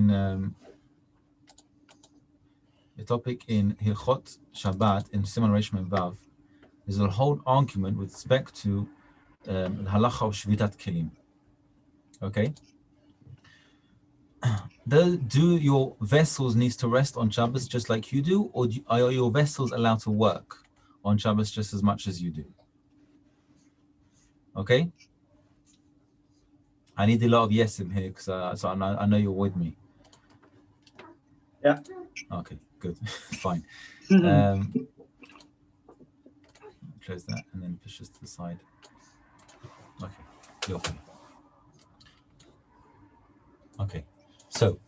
the topic in Hilchot Shabbat in Siman Reish Mem Vav. There's a whole argument with respect to the halacha of Shvitat Kelim. Okay? Do your vessels need to rest on Shabbos just like you do, or are your vessels allowed to work on Shabbos just as much as you do? Okay? I need a lot of yes in here, because I know you're with me. Yeah. Okay, good. Fine. Close that and then push this to the side. Okay, okay. Okay, so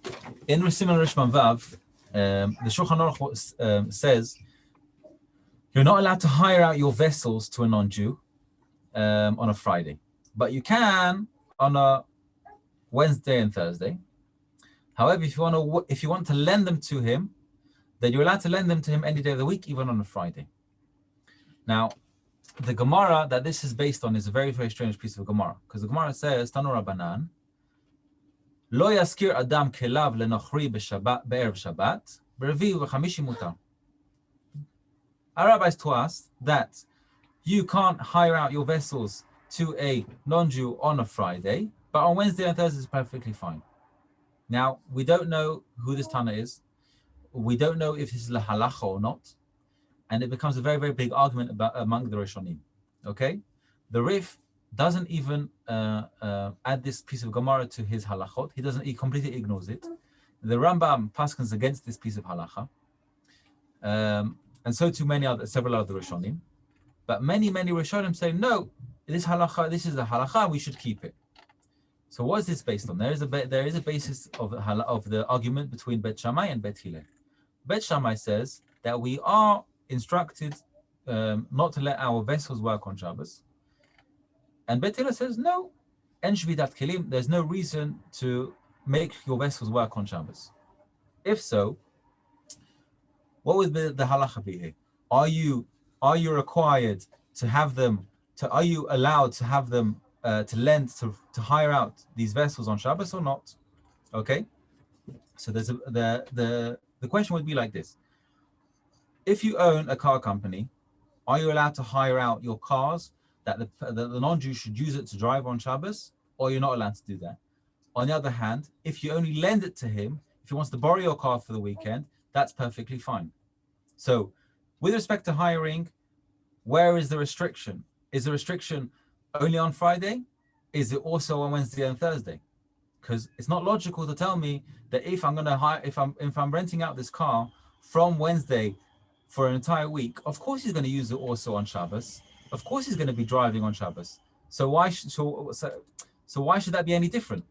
in Siman Reish Mem Vav, the Shulchan Aruch says you're not allowed to hire out your vessels to a non-Jew on a Friday, but you can on a Wednesday and Thursday. However, if you want to lend them to him, then you're allowed to lend them to him any day of the week, even on a Friday. Now, the Gemara that this is based on is a very, very strange piece of Gemara, because the Gemara says, Tanu Rabbanan, Lo yaskir adam kelav lenochri b'Shabbat be'erev Shabbat b'Revi u'Chamishi mutar. Our rabbis taught us that you can't hire out your vessels to a non-Jew on a Friday, but on Wednesday and Thursday is perfectly fine. Now, we don't know who this Tana is. We don't know if this is la halacha or not. And it becomes a very, very big argument among the Rishonim. Okay? The Rif doesn't even add this piece of Gemara to his halachot. He completely ignores it. The Rambam paskins against this piece of halacha. And so too several other Rishonim. But many Rishonim say, no, this is a halacha, we should keep it. So what is this based on? There is a basis of the argument between Bet Shammai and Bet Hillel. Bet Shammai says that we are instructed not to let our vessels work on Shabbos. And Bet Hillel says, no, en shvitat kelim, there's no reason to make your vessels work on Shabbos. If so, what would the halacha be here? Are you required to have them, are you allowed to have them to hire out these vessels on Shabbos or not? Okay, so there's the question would be like this. If you own a car company, are you allowed to hire out your cars that the non-Jew should use it to drive on Shabbos, or you're not allowed to do that? On the other hand, if you only lend it to him, if he wants to borrow your car for the weekend, that's perfectly fine. So with respect to hiring, where is the restriction? Is the restriction only on Friday? Is it also on Wednesday and Thursday? Because it's not logical to tell me that if I'm renting out this car from Wednesday for an entire week, of course he's going to use it also on Shabbos. Of course he's going to be driving on Shabbos. So why should that be any different?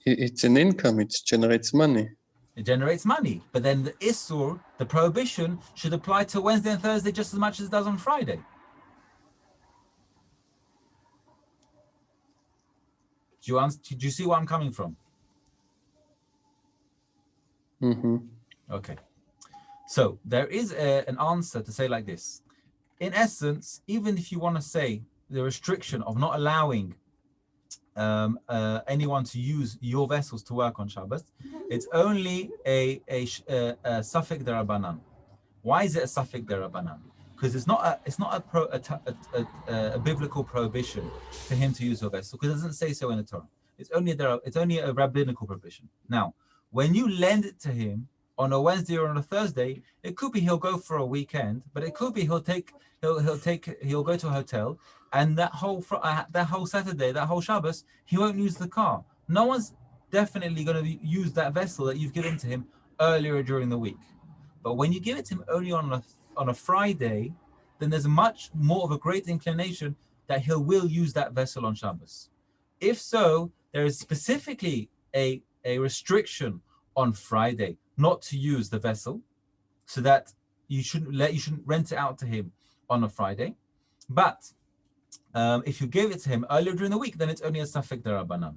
It's an income. It generates money. It generates money, but then the Issur, the prohibition, should apply to Wednesday and Thursday just as much as it does on Friday. Do you see where I'm coming from? Mm-hmm. Okay. So there is an answer to say like this. In essence, even if you want to say the restriction of not allowing anyone to use your vessels to work on Shabbos, it's only a suffix derabanan. Why is it a suffix derabanan? Because it's not a biblical prohibition for him to use your vessel, because it doesn't say so in the Torah. It's only a rabbinical prohibition. Now, when you lend it to him on a Wednesday or on a Thursday, it could be he'll go for a weekend, but it could be he'll go to a hotel, and that whole Saturday, that whole Shabbos, he won't use the car. No one's definitely going to use that vessel that you've given to him earlier during the week. But when you give it to him only on a Friday, then there's much more of a great inclination that he will use that vessel on Shabbos. If so, there is specifically a restriction on Friday not to use the vessel, so that you shouldn't rent it out to him on a Friday. But if you gave it to him earlier during the week, then it's only a suffix derabanan.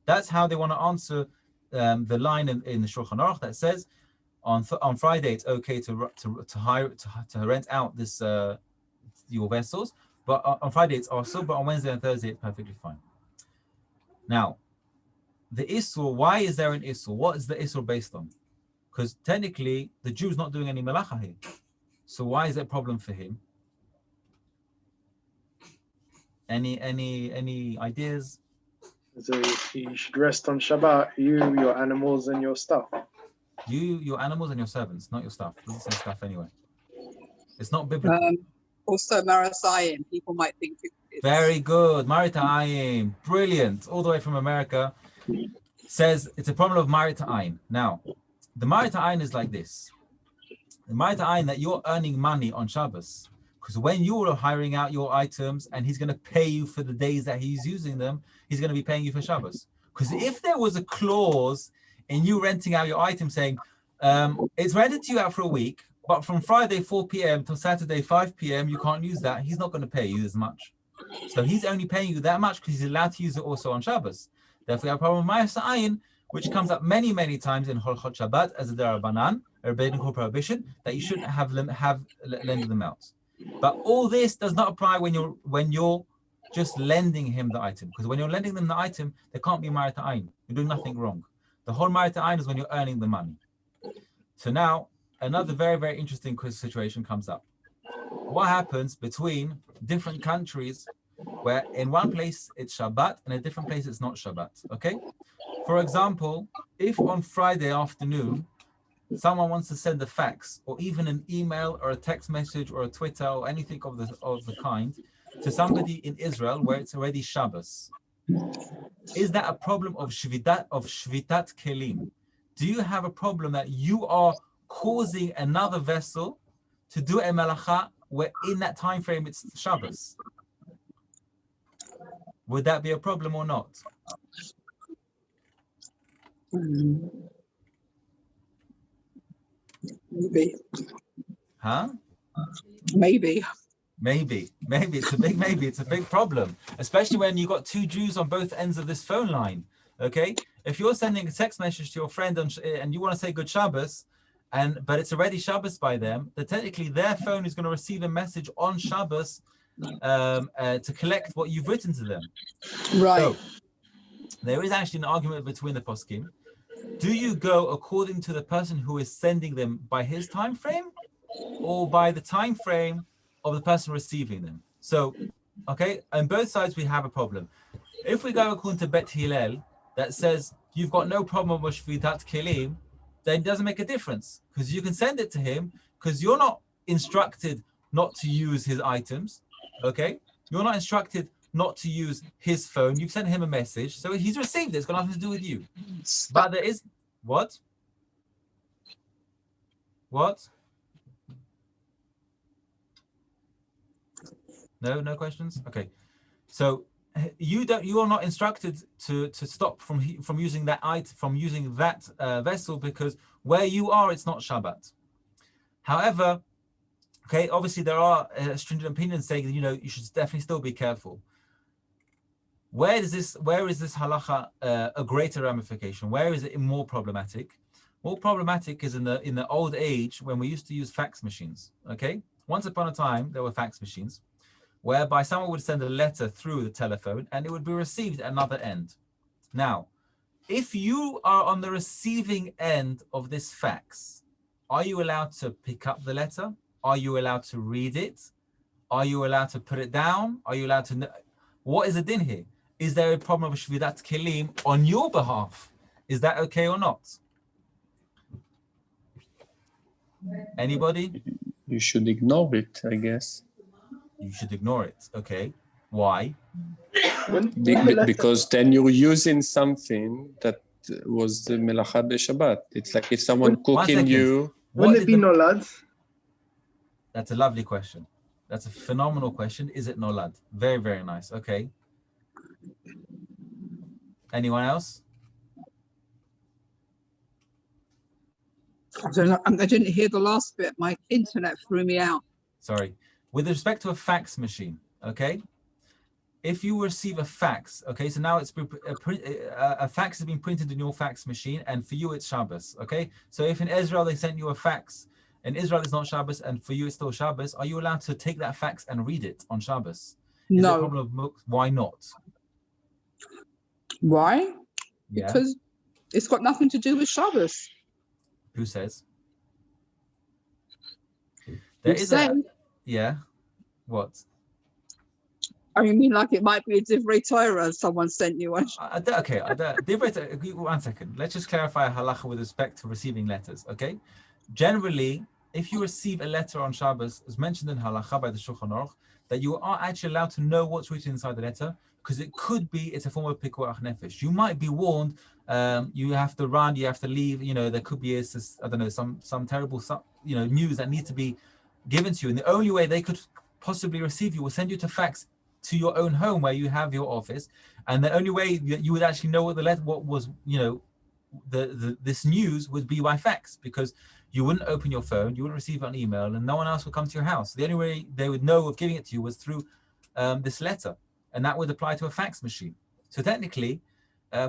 That's how they want to answer the line in the Shulchan Aruch that says on Friday it's okay to rent out this your vessels, but on Friday it's also, but on Wednesday and Thursday it's perfectly fine. Now, the Isur, why is there an Isur? What is the Isur based on? Because technically, the Jew's not doing any melacha here. So why is it a problem for him? Any ideas? So you should rest on Shabbat, you, your animals, and your stuff. You, your animals, and your servants, not your stuff. It doesn't say stuff anyway. It's not biblical. Also, Marasayim, people might think it's... Very good. Marita'ayim. Brilliant. All the way from America. Says it's a problem of Marita'ayim. Now, the Marita'ayim is like this. The Marita'ayim that you're earning money on Shabbos. Because when you're hiring out your items and he's going to pay you for the days that he's using them, he's going to be paying you for Shabbos. Because if there was a clause in you renting out your item saying, it's rented to you out for a week, but from Friday 4 p.m. till Saturday 5 p.m. you can't use that, he's not going to pay you as much. So he's only paying you that much because he's allowed to use it also on Shabbos. Therefore, we have a problem with Ma'aseh Ayin, which comes up many, many times in Hilchot Shabbat as a derabanan, a rabbinical prohibition, that you shouldn't have lended them out. But all this does not apply when you're just lending him the item, because when you're lending them the item, there can't be Marit Ayin. You're doing nothing wrong. The whole Marit Ayin is when you're earning the money. So now another very, very interesting situation comes up. What happens between different countries where in one place it's Shabbat and in a different place it's not Shabbat? Okay. For example, if on Friday afternoon someone wants to send a fax or even an email or a text message or a Twitter or anything of the kind to somebody in Israel where it's already Shabbos, is that a problem of shvitat kelim? Do you have a problem that you are causing another vessel to do a melacha where in that time frame it's Shabbos? Would that be a problem or not? Maybe. Huh? Maybe. Maybe it's a big maybe. It's a big problem, especially when you got two Jews on both ends of this phone line. Okay, if you're sending a text message to your friend and you want to say good Shabbos, but it's already Shabbos by them, then technically their phone is going to receive a message on Shabbos to collect what you've written to them. Right. So, there is actually an argument between the poskim. Do you go according to the person who is sending them by his time frame, or by the time frame of the person receiving them? So, okay, on both sides we have a problem. If we go according to Bet Hillel, that says you've got no problem with Shvitat Kelim, then it doesn't make a difference, because you can send it to him, because you're not instructed not to use his items, okay? You're not instructed not to use his phone. You've sent him a message, so he's received it. It's got nothing to do with you. But there is what? No questions. Okay, so you are not instructed to stop from using that item, from using that vessel, because where you are, it's not Shabbat. However, okay, obviously there are stringent opinions saying that you should definitely still be careful. Where is this halacha a greater ramification? Where is it more problematic? More problematic is in the old age when we used to use fax machines. Okay, once upon a time there were fax machines, whereby someone would send a letter through the telephone and it would be received at another end. Now, if you are on the receiving end of this fax, are you allowed to pick up the letter? Are you allowed to read it? Are you allowed to put it down? Are you allowed to? What is the din here? Is there a problem of Shvidat Kelim on your behalf? Is that okay or not? Anybody? You should ignore it, I guess. You should ignore it. Okay. Why? Because then you're using something that was the melacha b'Shabbat. It's like if someone cooking you. Wouldn't it be nolad? That's a lovely question. That's a phenomenal question. Is it nolad? Very, very nice. Okay. Anyone else? I don't know. I didn't hear the last bit. My internet threw me out. Sorry. With respect to a fax machine, okay? If you receive a fax, okay, so now it's a fax has been printed in your fax machine, and for you it's Shabbos, okay? So if in Israel they sent you a fax, and Israel is not Shabbos, and for you it's still Shabbos, are you allowed to take that fax and read it on Shabbos? Is No. it a problem of why not? Why? Yeah. because it's got nothing to do with Shabbos. Who says? You There is say, yeah. What? I mean, like it might be a divrei Torah someone sent you. One second. Let's just clarify halacha with respect to receiving letters. Okay. Generally, if you receive a letter on Shabbos, as mentioned in halacha by the Shulchan Aruch, that you are actually allowed to know what's written inside the letter, because it could be it's a form of pikuach nefesh. You might be warned. You have to run. You have to leave. There could be some terrible news that needs to be given to you, and the only way they could possibly receive you will send you to fax to your own home where you have your office, and the only way that you would actually know what was this news would be by fax, because you wouldn't open your phone, you wouldn't receive it on email, and no one else would come to your house. The only way they would know of giving it to you was through this letter, and that would apply to a fax machine. So technically,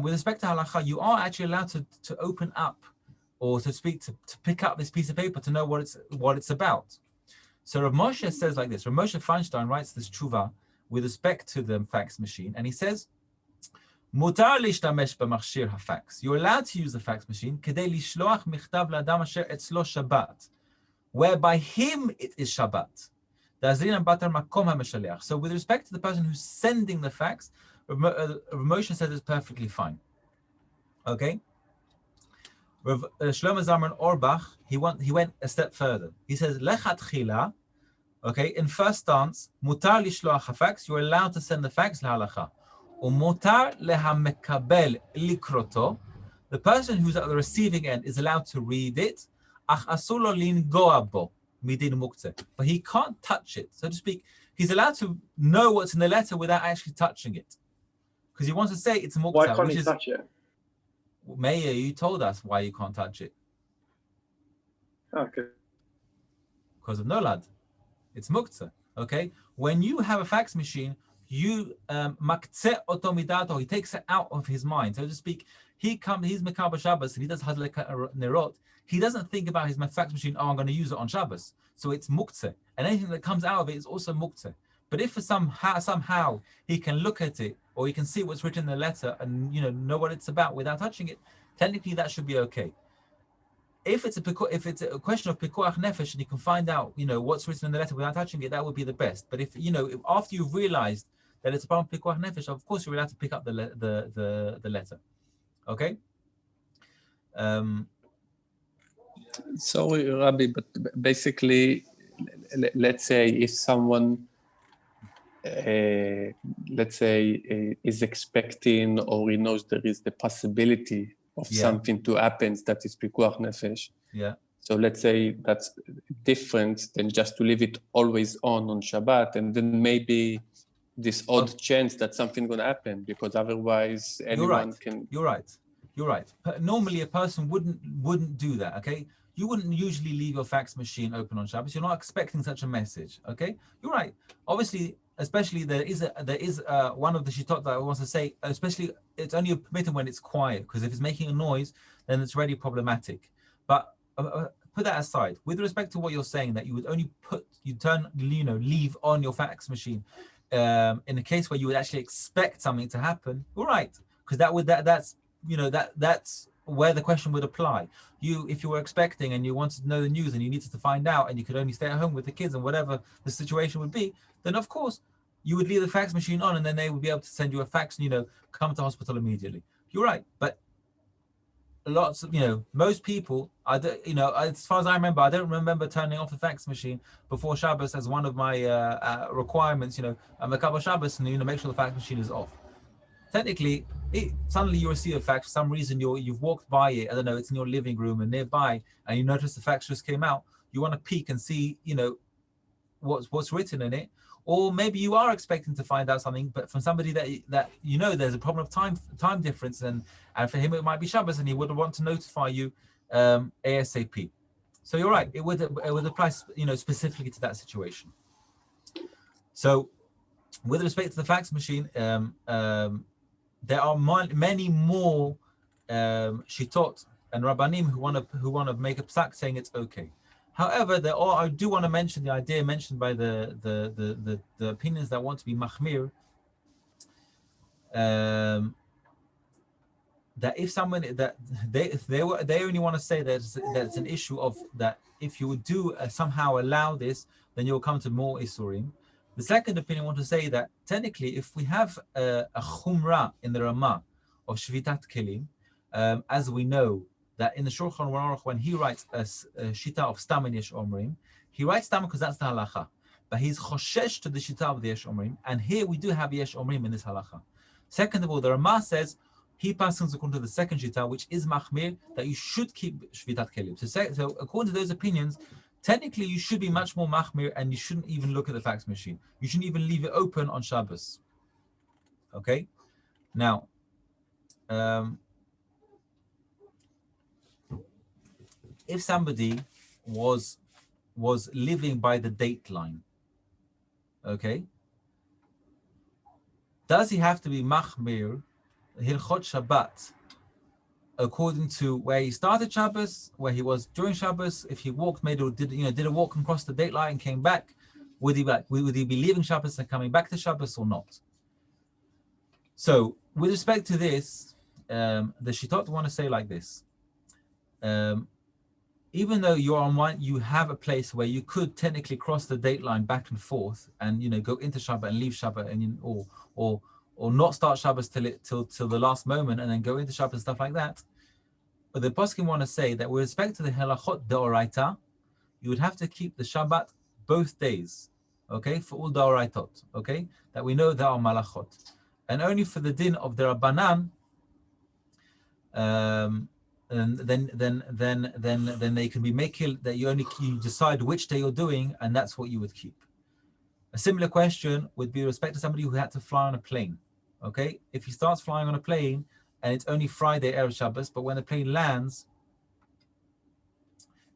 with respect to halacha, you are actually allowed to open up, or to speak to pick up this piece of paper to know what it's about. So Rav Moshe says like this. Rav Moshe Feinstein writes this tshuva with respect to the fax machine, and he says, "Mutar lishtamesh b'machshir hafax." You're allowed to use the fax machine kedei lishloach michtav la'adam asher etzlo Shabbat, where by him it is Shabbat. Da'azrin batar makom ha'meshaleach. So with respect to the person who's sending the fax, Rav Moshe says it's perfectly fine. Okay. Rav Shlomo Zalman Auerbach, he went a step further. He says lechatchila. Okay, in first stance, mutar lishloach hafax, you're allowed to send the fax lahalacha. Umutar lehamekabel likroto, the person who's at the receiving end is allowed to read it. Ach asur lo lingoa bo midin muktzeh, but he can't touch it, so to speak. He's allowed to know what's in the letter without actually touching it, because he wants to say it's muktzeh. Why can't he touch it? Meir, you told us why you can't touch it. Okay. Because of nolad. It's muktzeh, okay? When you have a fax machine, you maktzeh oto midato, he takes it out of his mind, so to speak. He's Mekar Shabbos and he does Hadlek Nerot. He doesn't think about his fax machine, I'm going to use it on Shabbos. So it's muktzeh. And anything that comes out of it is also muktzeh. But if somehow he can look at it, or he can see what's written in the letter and know what it's about without touching it, technically that should be okay. If it's a question of pikuach nefesh and you can find out, what's written in the letter without touching it, that would be the best. But if after you've realized that it's about pikuach nefesh, of course you're allowed to pick up the letter. Okay. Sorry, Rabbi, but basically, let's say if someone, is expecting, or he knows there is the possibility of something to happen that is pikuach nefesh. Yeah. So let's say that's different than just to leave it always on Shabbat, and then maybe this odd chance that something going to happen, because otherwise anyone can. You're right. But normally a person wouldn't do that. Okay. You wouldn't usually leave your fax machine open on Shabbos. You're not expecting such a message. Okay. You're right. Obviously, especially there is one of the shitot that I want to say, especially it's only permitted when it's quiet, because if it's making a noise, then it's really problematic. But put that aside. With respect to what you're saying, that you would only leave on your fax machine in a case where you would actually expect something to happen. All right, because that's where the question would apply. If you were expecting and you wanted to know the news and you needed to find out and you could only stay at home with the kids and whatever the situation would be, then of course you would leave the fax machine on, and then they would be able to send you a fax and come to hospital immediately. You're right, but lots of most people, as far as I remember, I don't remember turning off the fax machine before Shabbos as one of my requirements. I'm a couple of Shabbos and make sure the fax machine is off. Technically, suddenly you receive a fax for some reason. You've walked by it. I don't know. It's in your living room and nearby, and you notice the fax just came out. You want to peek and see, what's written in it, or maybe you are expecting to find out something, but from somebody that there's a problem of time difference, and for him it might be Shabbos, and he would want to notify you ASAP. So you're right. It would apply, specifically to that situation. So, with respect to the fax machine, there are many more shitot and rabbanim who want to make a psak saying it's okay. However, I do want to mention the idea mentioned by the opinions that want to be machmir, that if someone that they only want to say that it's an issue of that if you would do somehow allow this, then you'll come to more isurim. The second opinion want to say that technically, if we have a chumrah in the Ramah of shvitat kelim, as we know that in the Shulchan Aruch when he writes a shita of stam and yesh omrim, he writes stam because that's the halacha, but he's choshesh to the shita of the yesh omrim, and here we do have yesh omrim in this halacha. Second of all, the Ramah says he passes according to the second shita, which is machmir, that you should keep shvitat kelim. So according to those opinions, technically you should be much more machmir, and you shouldn't even look at the fax machine. You shouldn't even leave it open on Shabbos. Okay, now. If somebody was living by the date line, okay, does he have to be machmir Hilchot Shabbat according to where he started Shabbos, where he was during Shabbos? If he walked, did a walk across the date line and came back, would he be leaving Shabbos and coming back to Shabbos or not? So with respect to this, the Shitot want to say like this. Even though you're on one, you have a place where you could technically cross the date line back and forth, and go into Shabbat and leave Shabbat, and or not start Shabbos till the last moment, and then go into Shabbat and stuff like that. But the poskim want to say that with respect to the halachot deoraita, you would have to keep the Shabbat both days, okay, for all deoraitot, okay, that we know there are malachot, and only for the din of the Rabbanan. And then they can be making that you decide which day you're doing, and that's what you would keep. A similar question would be with respect to somebody who had to fly on a plane. Okay, if he starts flying on a plane and it's only Friday Erev Shabbos, but when the plane lands,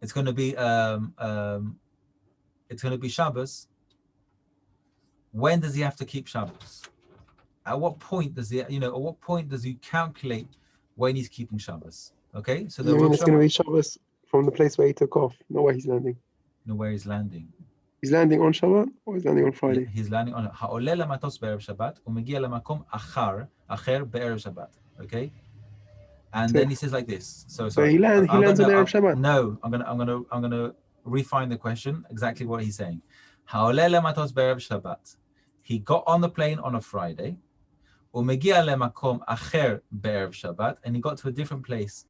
it's going to be Shabbos. When does he have to keep Shabbos? At what point does he calculate when he's keeping Shabbos? Okay, so it's going to be Shabbos from the place where he took off, not where he's landing. No, where he's landing. He's landing on Shabbat or he's landing on Friday? He's landing on ha'oleh lamatos be'erev Shabbat u'megia lamakom acher be'erev Shabbat. Okay, and then he says like this. So he lands on Erev Shabbat. No, I'm gonna refine the question. Exactly what he's saying. Ha'oleh lamatos be'erev Shabbat. He got on the plane on a Friday. U'megia lamakom acher be'erev Shabbat, and he got to a different place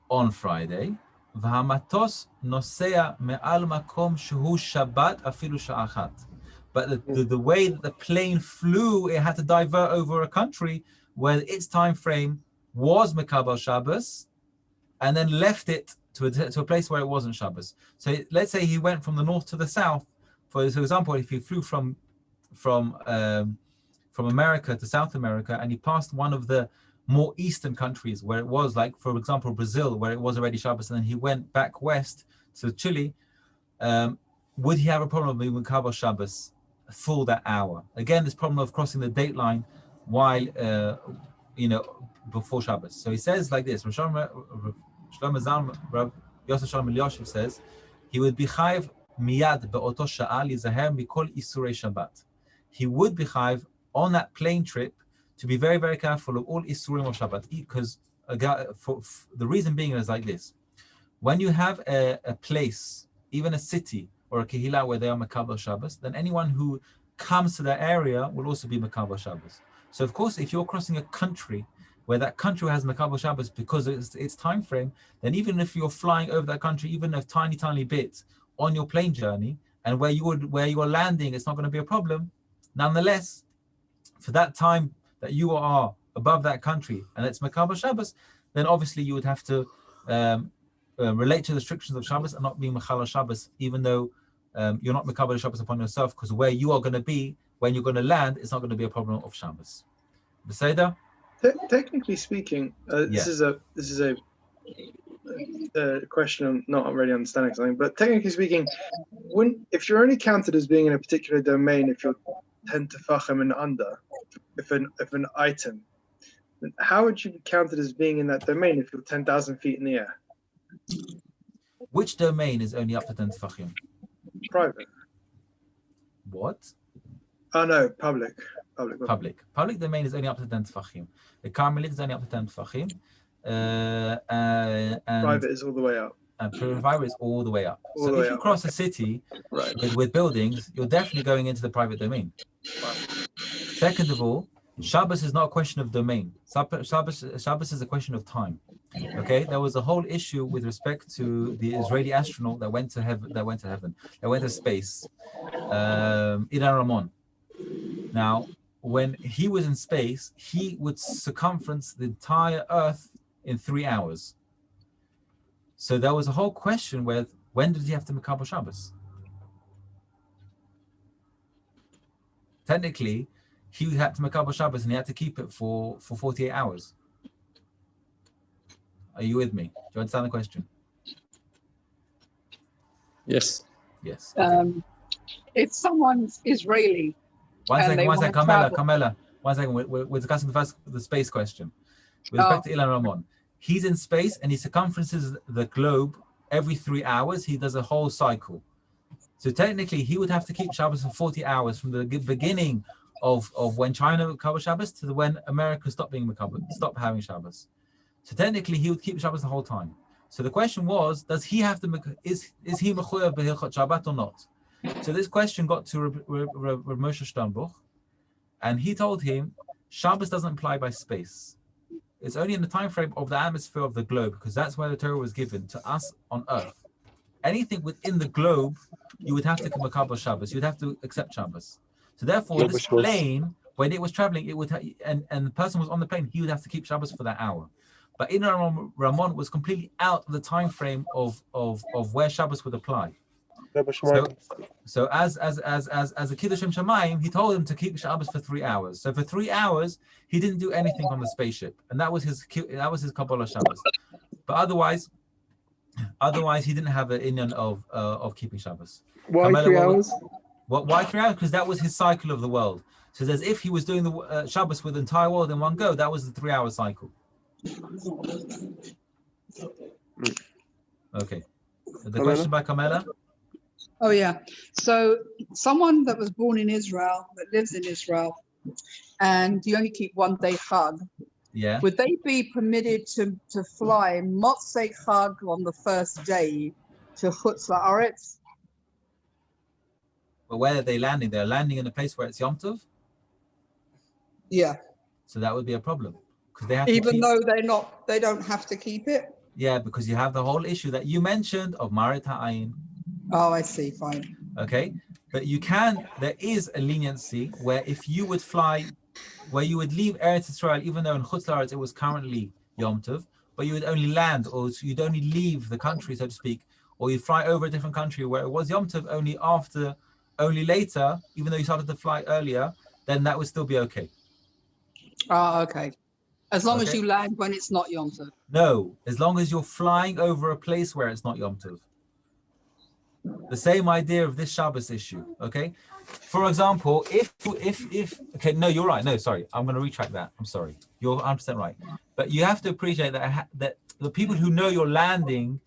on Friday. V'hamatos nosea me'al makom shehu Shabbat afilu sha'achat. But the way that the plane flew, it had to divert over a country where its time frame was Mekabel Shabbos, and then left it to a place where it wasn't Shabbos. So let's say he went from the north to the south. For example, if he flew from America to South America, and he passed one of the more eastern countries where it was, like for example Brazil, where it was already Shabbos, and then he went back west to Chile, would he have a problem with Mekabel Shabbos for that hour? Again, this problem of crossing the date line while before Shabbos. So he says like this. Rav Yosef Shalom Eliashiv says he would be chayiv miyad be'oto sha'a lizaher mikol isurei Shabbat. He would be chayiv on that plane trip to be very, very careful of all isurim of Shabbat, because the reason being is like this: when you have a place, even a city or a kehillah where they are Mekabel Shabbos, then anyone who comes to that area will also be Mekabel Shabbos. So of course, if you're crossing a country where that country has Mekabel Shabbos because its time frame, then even if you're flying over that country, even a tiny bit on your plane journey, and where you are landing, it's not going to be a problem. Nonetheless, for that time that you are above that country and it's Mekabel Shabbos, then obviously you would have to relate to the restrictions of Shabbos and not be Mechalel Shabbos, even though you're not Mekabel Shabbos upon yourself, because where you are going to be when you're going to land, it's not going to be a problem of Shabbos. Beseda? Technically speaking, this is a question I'm not really understanding something, but technically speaking, if you're only counted as being in a particular domain, if you're 10 tefachim and under, if an item, then how would you be counted as being in that domain if you're 10,000 feet in the air? Which domain is only up to 10 tefachim? Private. What? Oh no, public. Public. Public domain is only up to 10 tefachim. The Carmelit is only up to 10 tefachim. And Private is all the way up. And private is all the way up. All So the if way you up, cross a city Right. with buildings, you're definitely going into the private domain. Second of all, Shabbos is not a question of domain. Shabbos is a question of time. Okay, there was a whole issue with respect to the Israeli astronaut that went to heaven. That went to space. Ilan Ramon. Now, when he was in space, he would circumference the entire Earth in 3 hours. So there was a whole question with when did he have to Mekabel Shabbos? Technically, he had to Mekabel Shabbos and he had to keep it for 48 hours. Are you with me? Do you understand the question? Yes. Yes. Okay. If someone's Israeli, One and second, they wanna travel- Carmela. 1 second. We're discussing the space question. With respect to Ilan Ramon, he's in space and he circumferences the globe every 3 hours. He does a whole cycle. So technically, he would have to keep Shabbos for 40 hours from the beginning of when China Mekabel Shabbos to when America stopped having Shabbos. So technically, he would keep Shabbos the whole time. So the question was, does he have to? Is he mechuyev b'Hilchot Shabbat or not? So this question got to Rav Moshe Sternbuch, and he told him Shabbos doesn't apply by space. It's only in the time frame of the atmosphere of the globe, because that's where the Torah was given to us on Earth. Anything within the globe, you would have to Mekabel Shabbos. You'd have to accept Shabbos. So therefore, this plane, when it was traveling, it would and the person was on the plane, he would have to keep Shabbos for that hour. But Ilan Ramon was completely out of the time frame of where Shabbos would apply. So as a Kiddush Shamayim, he told him to keep Shabbos for 3 hours. So for 3 hours, he didn't do anything on the spaceship, and that was his Kabbalah Shabbos. But otherwise, he didn't have an inyan of keeping Shabbos. Why Carmela, 3 hours? Why 3 hours? Because that was his cycle of the world. So as if he was doing the Shabbos with the entire world in one go, that was the 3 hour cycle. Okay. The question by Carmela? oh yeah. So someone that was born in Israel, that lives in Israel, and you only keep 1 day Chag, Yeah. would they be permitted to fly Motzei Chag on the first day to Chutz La'aretz? But where are they landing? They're landing in a place where it's Yom Tov. Yeah. So that would be a problem. Because they have Even though they don't have to keep it? Yeah, because you have the whole issue that you mentioned of Marit Ha'ayin. Oh, I see, fine. Okay. But there is a leniency where if you would fly, where you would leave Eretz Israel, even though in Chutz La'aretz it was currently Yom Tov, but you would only land, or you'd only leave the country, so to speak, or you'd fly over a different country where it was Yom Tov only later, even though you started to fly earlier, then that would still be okay. Oh, okay. As long as Okay. you land when it's not Yom Tov. No, as long as you're flying over a place where it's not Yom Tov. The same idea of this Shabbos issue, okay? For example, if okay, no, you're right. No, sorry, I'm going to retract that. I'm sorry. You're 100% right. But you have to appreciate that the people who know you're landing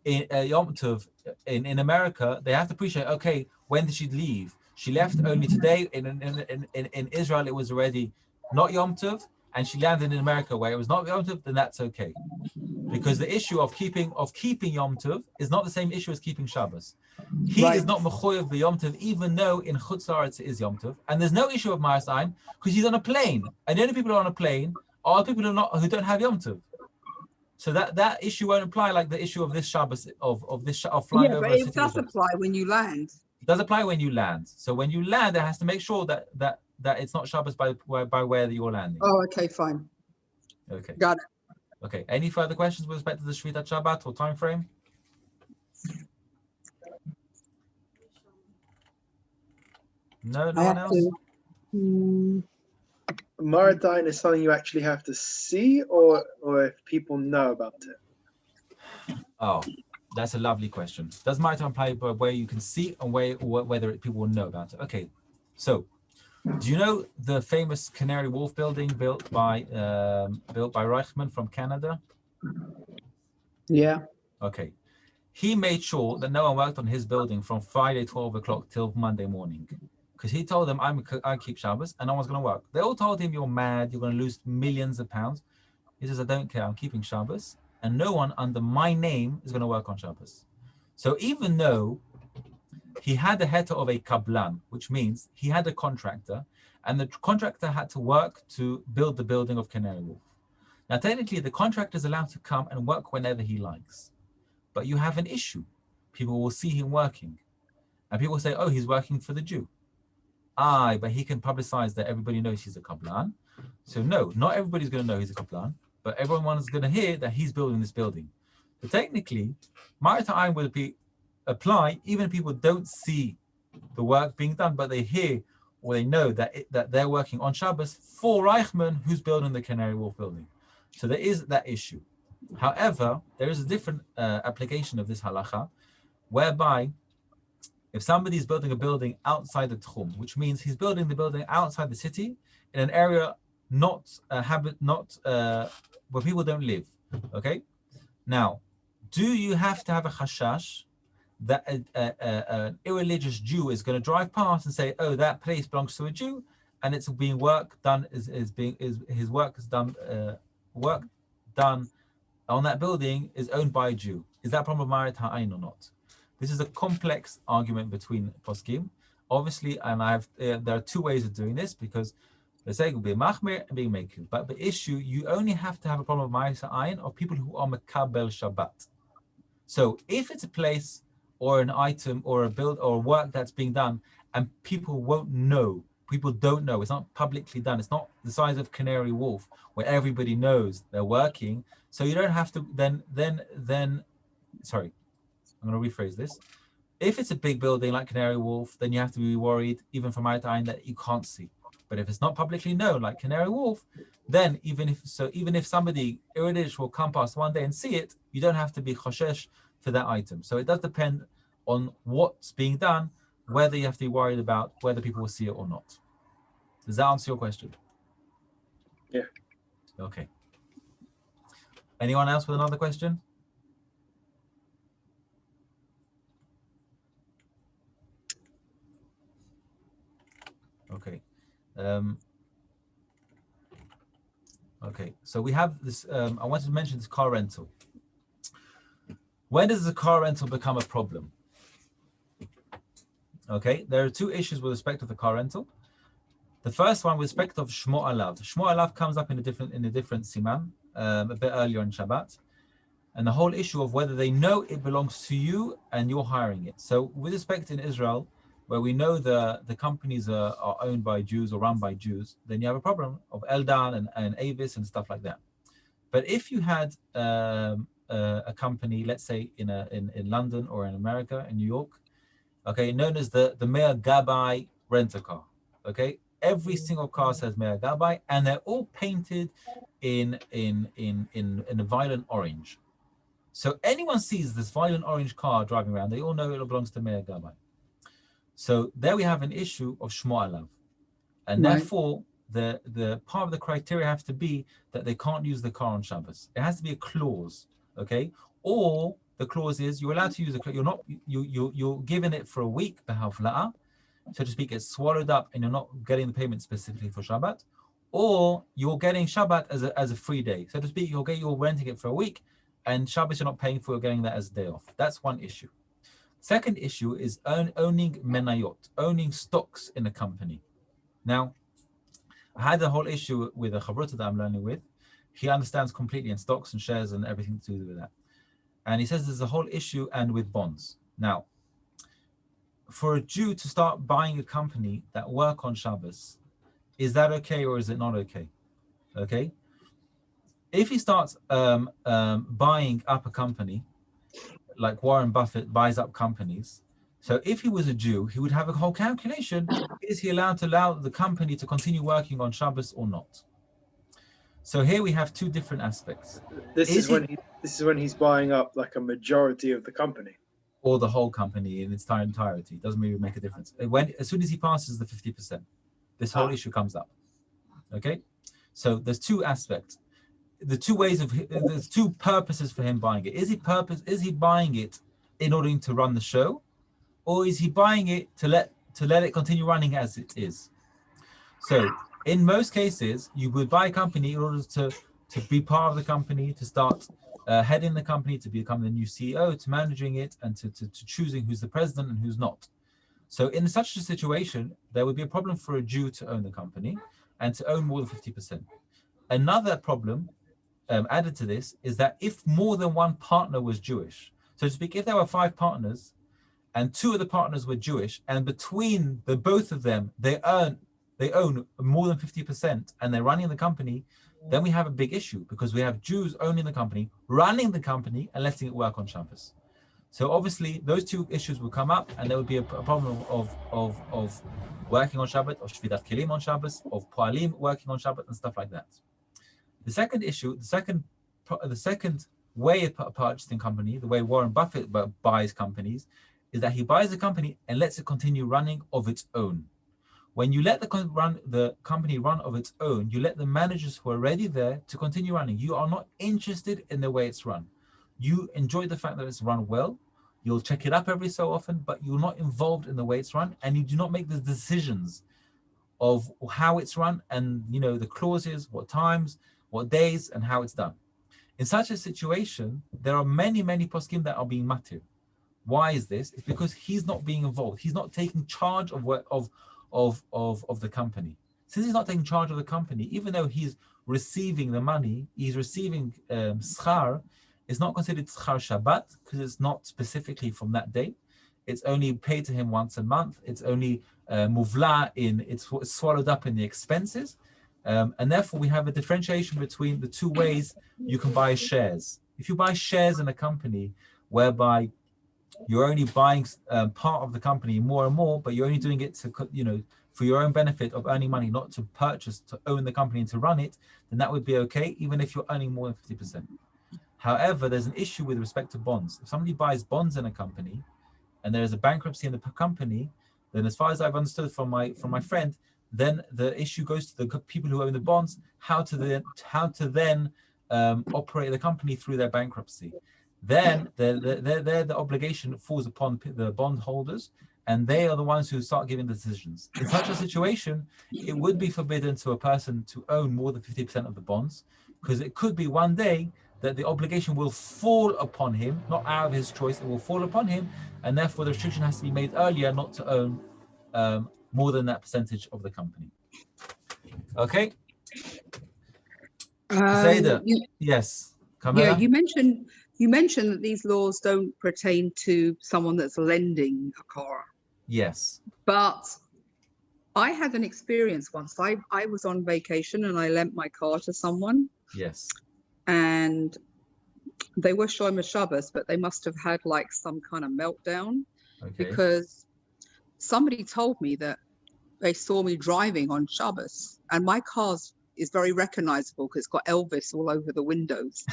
in Yom Tov in America, they have to appreciate, okay, when did she leave? She left only today. In Israel, it was already not Yom Tov, and she landed in America where it was not Yom Tov, then that's okay. Because the issue of keeping Yom Tov is not the same issue as keeping Shabbos. He is not mechuyev b'Yom Tov, even though in Chutz La'aretz it is Yom Tov, and there's no issue of Maris Ayin because he's on a plane, and the only people who are on a plane are people who don't have Yom Tov. So that issue won't apply like the issue of this Shabbos of flying over a city. But it does apply when you land. It does apply when you land. So when you land, it has to make sure that it's not Shabbos by where you're landing. Oh, okay, fine. Okay. Got it. Okay. Any further questions with respect to the Shvitat Shabbat or time frame? No one else? Maritime is something you actually have to see, or if people know about it. Oh, that's a lovely question. Does maritime apply by where you can see and whether people will know about it? Okay, so do you know the famous Canary Wharf building built by Reichman from Canada? Yeah. Okay, he made sure that no one worked on his building from Friday 12 o'clock till Monday morning. because he told them, I keep Shabbos and no one's going to work. They all told him, you're mad, you're going to lose millions of pounds. He says, I don't care, I'm keeping Shabbos, and no one under my name is going to work on Shabbos. So even though he had the heter of a kablan, which means he had a contractor, and the contractor had to work to build the building of Canary Wharf. Now, technically, the contractor is allowed to come and work whenever he likes. But you have an issue. People will see him working. And people say, oh, he's working for the Jew. But he can publicize that everybody knows he's a kablan. So no, not everybody's going to know he's a kablan, but everyone is going to hear that he's building this building. So technically, Marit Ayin would apply even if people don't see the work being done, but they hear or they know that they're working on Shabbos for Reichman, who's building the Canary Wharf building. So there is that issue. However, there is a different application of this halacha, whereby if somebody is building a building outside the tchum, which means he's building the building outside the city in an area not where people don't live. Okay. Now, do you have to have a chashash that an irreligious Jew is going to drive past and say, "Oh, that place belongs to a Jew," and it's being work done work done on that building is owned by a Jew? Is that problem of Marit Ha'ayin or not? This is a complex argument between poskim, obviously, and there are two ways of doing this because the say will be machmir and being mekil. But the issue, you only have to have a problem of Marit Ha'ayin of people who are mekabel Shabbat. So if it's a place or an item or a build or work that's being done and people won't know, people don't know, it's not publicly done, it's not the size of Canary Wharf where everybody knows they're working, so you don't have to sorry, I'm going to rephrase this. If it's a big building like Canary Wharf, then you have to be worried, even from Marit Ayin, that you can't see. But if it's not publicly known, like Canary Wharf, then even if somebody irreligious will come past one day and see it, you don't have to be choshesh for that item. So it does depend on what's being done, whether you have to be worried about whether people will see it or not. Does that answer your question? Yeah. Okay. Anyone else with another question? Okay. Okay, so we have this, I wanted to mention this car rental. When does the car rental become a problem? Okay, there are two issues with respect to the car rental. The first one with respect of Shmo Alav. Shmo Alav comes up in a different siman, a bit earlier in Shabbat. And the whole issue of whether they know it belongs to you and you're hiring it. So with respect in Israel, where we know the companies are owned by Jews or run by Jews, then you have a problem of Eldan and Avis and stuff like that. But if you had a company, let's say in London or in America, in New York, okay, known as the Meir Gabbai rent-a-car, okay? Every single car says Meir Gabbai, and they're all painted in a violent orange. So anyone sees this violent orange car driving around, they all know it belongs to Meir Gabbai. So there we have an issue of Shmo Alav. And therefore, the part of the criteria has to be that they can't use the car on Shabbos. It has to be a clause, okay? Or the clause is you're allowed to use the car, you're given it for a week, behafla'a, so to speak, it's swallowed up and you're not getting the payment specifically for Shabbat, or you're getting Shabbat as a free day. So to speak, you're renting it for a week and Shabbos you're not paying for, you're getting that as a day off. That's one issue. Second issue is owning menayot, owning stocks in a company. Now, I had a whole issue with a chavruta that I'm learning with. He understands completely in stocks and shares and everything to do with that. And he says there's a whole issue and with bonds. Now, for a Jew to start buying a company that work on Shabbos, is that okay or is it not okay? Okay. If he starts buying up a company, like Warren Buffett buys up companies. So if he was a Jew, he would have a whole calculation. Is he allowed to allow the company to continue working on Shabbos or not? So here we have two different aspects. This is when he's buying up like a majority of the company. Or the whole company in its entirety. It doesn't really make a difference. As soon as he passes the 50%, this whole issue comes up. Okay? So there's two aspects. There's two purposes for him buying it. Is he buying it in order to run the show, or is he buying it to to let it continue running as it is. So in most cases, you would buy a company in order to be part of the company, to start heading the company, to become the new CEO, to managing it, and to choosing who's the president and who's not. So in such a situation, there would be a problem for a Jew to own the company and to own more than 50%. Another problem added to this is that if more than one partner was Jewish, so to speak, if there were 5 partners and 2 of the partners were Jewish, and between the both of them, they own more than 50% and they're running the company, then we have a big issue because we have Jews owning the company, running the company, and letting it work on Shabbos. So obviously those 2 issues will come up, and there would be a problem of working on Shabbat, of Shvidat Kelim on Shabbos, of Poalim working on Shabbat, and stuff like that. The second issue, the second way of purchasing company, the way Warren Buffett buys companies, is that he buys a company and lets it continue running of its own. When you let the company run of its own, you let the managers who are already there to continue running. You are not interested in the way it's run. You enjoy the fact that it's run well. You'll check it up every so often, but you're not involved in the way it's run, and you do not make the decisions of how it's run and the clauses, what times, what days, and how it's done. In such a situation, there are many poskim that are being matir. Why is this? It's because he's not being involved. He's not taking charge of the company. Since he's not taking charge of the company, even though he's receiving the money, he's receiving schar. It's not considered schar Shabbat because it's not specifically from that date. It's only paid to him once a month. It's only muvla it's swallowed up in the expenses. And therefore we have a differentiation between the 2 ways you can buy shares. If you buy shares in a company whereby you're only buying part of the company more and more, but you're only doing it to, for your own benefit of earning money, not to purchase, to own the company and to run it, then that would be okay, even if you're earning more than 50%. However, there's an issue with respect to bonds. If somebody buys bonds in a company and there is a bankruptcy in the company, then as far as I've understood from my friend, then the issue goes to the people who own the bonds, how to then operate the company through their bankruptcy. Then the obligation falls upon the bondholders, and they are the ones who start giving the decisions. In such a situation, it would be forbidden to a person to own more than 50% of the bonds, because it could be one day that the obligation will fall upon him, not out of his choice, it will fall upon him, and therefore the restriction has to be made earlier not to own more than that percentage of the company. Okay? Yes. Kamala? Yeah, you mentioned that these laws don't pertain to someone that's lending a car. Yes. But I had an experience once. I was on vacation and I lent my car to someone. Yes. And they were Shomer Shabbos, but they must have had like some kind of meltdown, because somebody told me that they saw me driving on Shabbos, and my car is very recognizable because it's got Elvis all over the windows.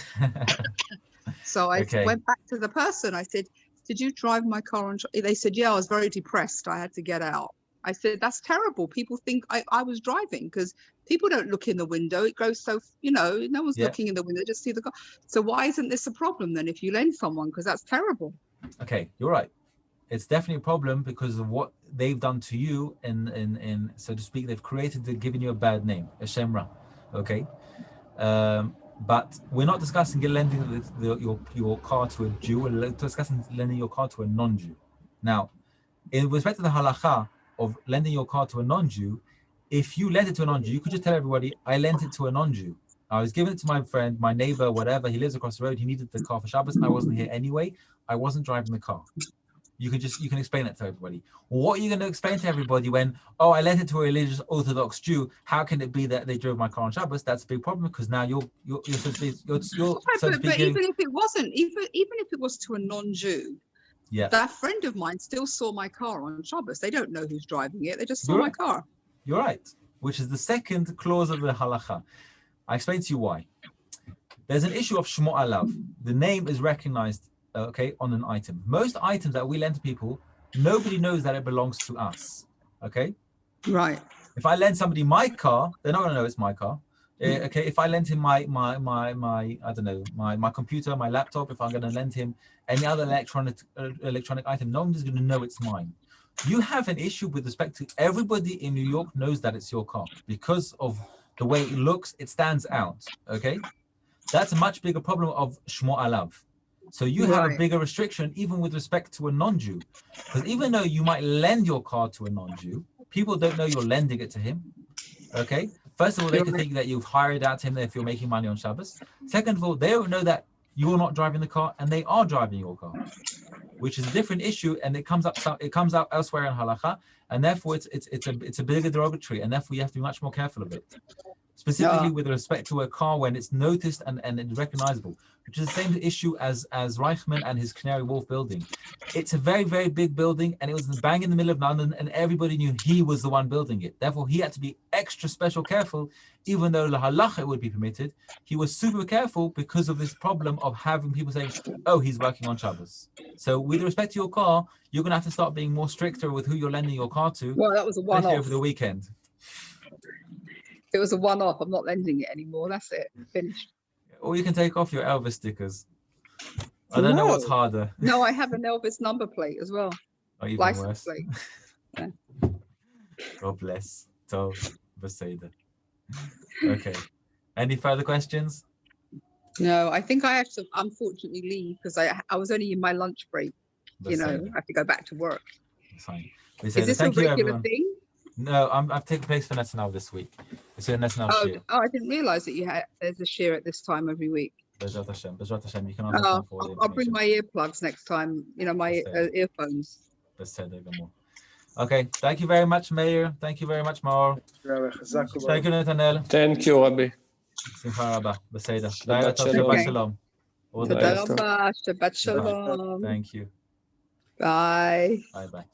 So I went back to the person. I said, "Did you drive my car on Shabbos?" They said, "Yeah, I was very depressed. I had to get out." I said, "That's terrible. People think I was driving, because people don't look in the window. It goes so, no one's looking in the window, just see the car. So why isn't this a problem then if you lend someone? Because that's terrible." Okay, you're right. It's definitely a problem because of what they've done to you, and so to speak, they've given you a bad name, a shemra. Okay. But we're not discussing lending your car to a Jew. We're discussing lending your car to a non-Jew. Now, in respect to the halacha of lending your car to a non-Jew, if you lent it to a non-Jew, you could just tell everybody, "I lent it to a non-Jew. I was giving it to my friend, my neighbor, whatever. He lives across the road. He needed the car for Shabbos. I wasn't here anyway. I wasn't driving the car." You can explain that to everybody. What are you going to explain to everybody when, I lent it to a religious Orthodox Jew? How can it be that they drove my car on Shabbos? That's a big problem, because now you're so to speak, but even if it wasn't, even if it was to a non-Jew, that friend of mine still saw my car on Shabbos. They don't know who's driving it. They just saw my car. You're right, which is the second clause of the halacha. I explain to you why. There's an issue of shmo alav. The name is recognized, on an item. Most items that we lend to people, nobody knows that it belongs to us. Okay? Right. If I lend somebody my car, they're not going to know it's my car. If I lend him my I don't know, my computer, my laptop, if I'm going to lend him any other electronic item, no one's going to know it's mine. You have an issue with respect to everybody in New York knows that it's your car because of the way it looks. It stands out. Okay, that's a much bigger problem of Shmo Alav. So you have a Right. bigger restriction even with respect to a non-Jew, because even though you might lend your car to a non-Jew, people don't know you're lending it to him. Okay. First of all, they could think that you've hired out to him if you're making money on Shabbos. Second of all, they don't know that you're not driving the car and they are driving your car, which is a different issue, and it comes out elsewhere in halacha, and therefore it's a bigger derogatory, and therefore you have to be much more careful of it. Specifically with respect to a car when it's noticed and it's recognizable, which is the same issue as Reichman and his Canary Wharf building. It's a very, very big building, and it was bang in the middle of London, and everybody knew he was the one building it. Therefore, he had to be extra special careful, even though the halacha it would be permitted. He was super careful because of this problem of having people saying, oh, he's working on Shabbos. So with respect to your car, you're going to have to start being more stricter with who you're lending your car to, Well, that was a especially one-off. over the weekend. It was a one-off. I'm not lending it anymore. That's it. Finished. Or you can take off your Elvis stickers. I don't know what's No. harder. No, I have an Elvis number plate as well. Or even License worse. plate. God bless. Tov, Beseda. Okay. Any further questions? No, I think I have to unfortunately leave because I was only in my lunch break. You know, Beseda. I have to go back to work. Fine. Is Beseda. this a Thank you, regular everyone. thing? No, I've taken place for Netanel this week. It's a Netanel shir. Oh, I didn't realize that there's a share at this time every week. Bezrat Hashem. Bezrat Hashem. You can ask them for the I'll bring information. my earplugs next time. You know, my earphones. Beseda Gamor. Okay. Thank you very much, Meir. Thank you very much, Maor. Thank you, Netanel. Thank you, Rabbi. Simcha Rabba. Beseda. Shabbat Shabbat shalom. Shalom. All the Bye. best. Thank you. Thank you. Bye. Bye bye.